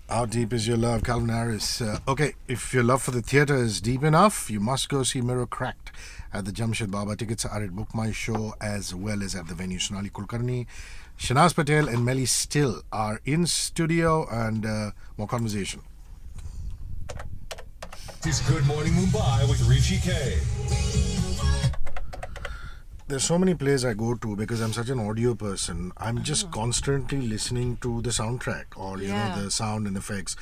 How deep is your love, Calvin Harris? Okay, if your love for the theatre is deep enough, you must go see Mirror Cracked at the Jamshed Baba. Tickets are at Book My Show as well as at the venue. Sonali, Kulkarni, Shernaz, Patel and Melly still are in studio and more conversation. This is Good Morning Mumbai with Hrishi K. There's so many plays I go to because I'm such an audio person. I'm just constantly listening to the soundtrack or you know the sound and effects,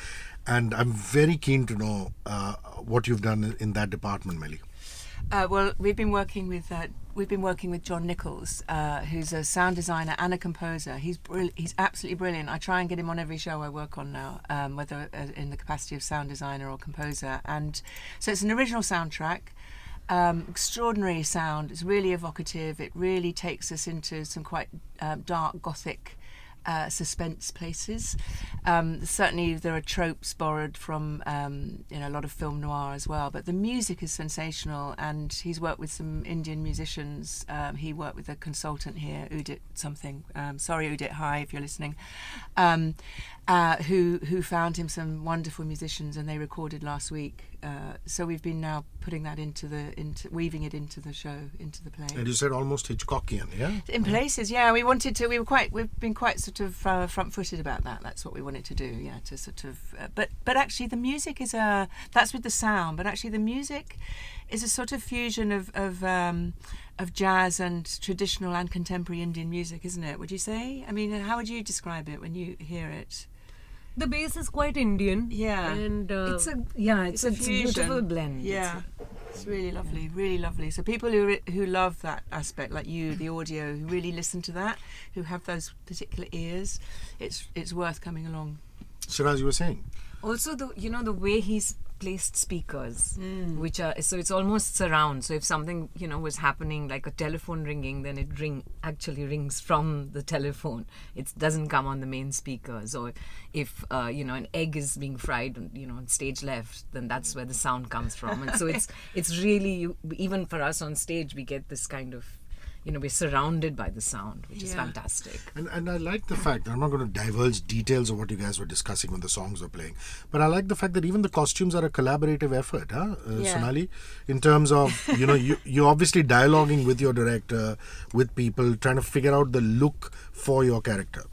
and I'm very keen to know what you've done in that department, Melly. Well, we've been working with John Nichols, who's a sound designer and a composer. He's absolutely brilliant. I try and get him on every show I work on now, whether in the capacity of sound designer or composer. And so it's an original soundtrack. Extraordinary sound. It's really evocative. It really takes us into some quite dark gothic suspense places. Certainly there are tropes borrowed from a lot of film noir as well, but the music is sensational, and he's worked with some Indian musicians. He worked with a consultant here, Udit something, sorry Udit, hi if you're listening, who found him some wonderful musicians, and they recorded last week. So we've been now putting that weaving it into the show, into the play. And you said almost Hitchcockian, yeah? In places, yeah. We've been quite sort of front-footed about that. That's what we wanted to do, yeah. To sort of, but actually the music is that's with the sound. But actually the music is a sort of fusion of jazz and traditional and contemporary Indian music, isn't it? Would you say? I mean, how would you describe it when you hear it? The bass is quite Indian. Yeah. And it's a beautiful blend. Yeah. It's really lovely, really lovely. So people who love that aspect, like you, the audio, who really listen to that, who have those particular ears, it's worth coming along. Shernaz, you were saying? Also, the way he's placed speakers, which are, so it's almost surround. So if something was happening, like a telephone ringing, then it actually rings from the telephone. It doesn't come on the main speakers. Or if an egg is being fried on stage left, then that's where the sound comes from. And so it's really, even for us on stage, we get this kind of, we're surrounded by the sound, which is fantastic. And I like the fact, I'm not going to divulge details of what you guys were discussing when the songs were playing, but I like the fact that even the costumes are a collaborative effort, Sonali, in terms of, you're obviously dialoguing with your director, with people, trying to figure out the look for your character.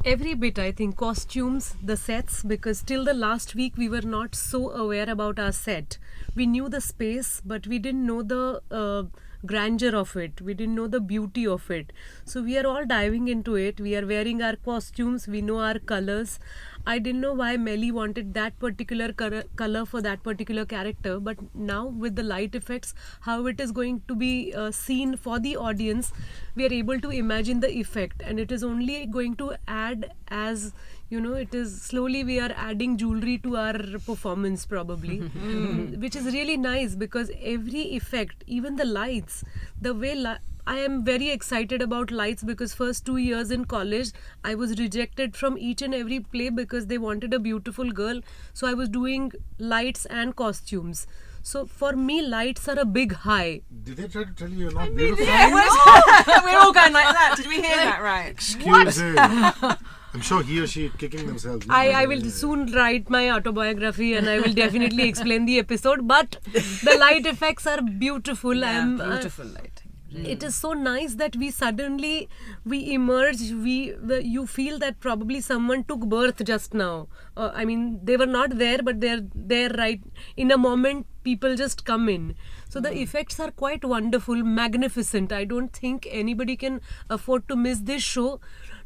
Every bit, I think, costumes, the sets, because till the last week we were not so aware about our set. We knew the space, but we didn't know the grandeur of it. We didn't know the beauty of it. So we are all diving into it. We are wearing our costumes. We know our colors. I didn't know why Melly wanted that particular color for that particular character, but now with the light effects, how it is going to be seen for the audience, we are able to imagine the effect, and it is only going to add as it is slowly we are adding jewelry to our performance probably, which is really nice because every effect, even the lights, the way I am very excited about lights because first 2 years in college I was rejected from each and every play because they wanted a beautiful girl, so I was doing lights and costumes. So for me, lights are a big high. Did they try to tell you you're not beautiful? Yeah, we're all going like that. Did we hear that right? Excuse me. I'm sure he or she are kicking themselves. I will soon write my autobiography and I will definitely explain the episode. But the light effects are beautiful. Yeah, beautiful lighting. It is so nice that we emerge. You feel that probably someone took birth just now. I mean, they were not there, but they're there right in a moment. People just come in. So the effects are quite wonderful, magnificent. I don't think anybody can afford to miss this show.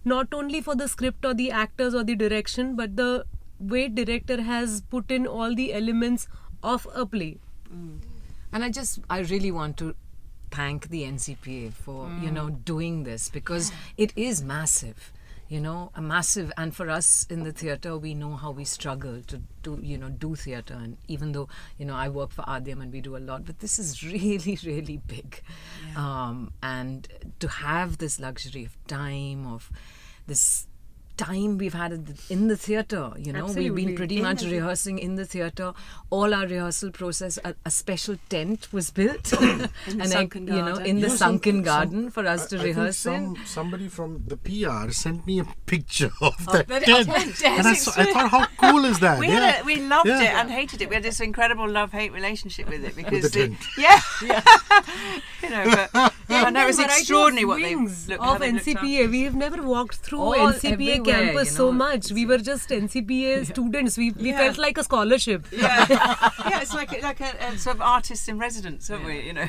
Not only for the script or the actors or the direction, but the way director has put in all the elements of a play. And I really want to thank the NCPA for doing this, because it is massive, a massive, and for us in the theatre, we know how we struggle to do theatre, and even though I work for Adyam and we do a lot, but this is really, really big. And to have this luxury of time, of this time we've had in the theatre. You know, we've Absolutely. been pretty much rehearsing in the theatre. All our rehearsal process, a special tent was built, the sunken you know, garden. in the Yeah, sunken garden for us to I think rehearse in. somebody from the PR sent me a picture of that that tent. tent, And I yes, thought, how cool is that? We we loved it and hated it. We had this incredible love-hate relationship with it because the tent. yeah, you know. But I know it was Variety of extraordinary what they wings looked, how of they looked NCPA. We have never walked through All NCPA everywhere, campus you so know. much. We were just NCPA students. We Yeah. felt like a scholarship. yeah, it's like a sort of artist in residence, aren't we? You know.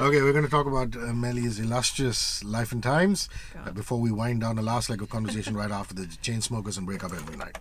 Okay, we're going to talk about Melly's illustrious life and times before we wind down the last leg of conversation right after the Chainsmokers and Break Up Every Night.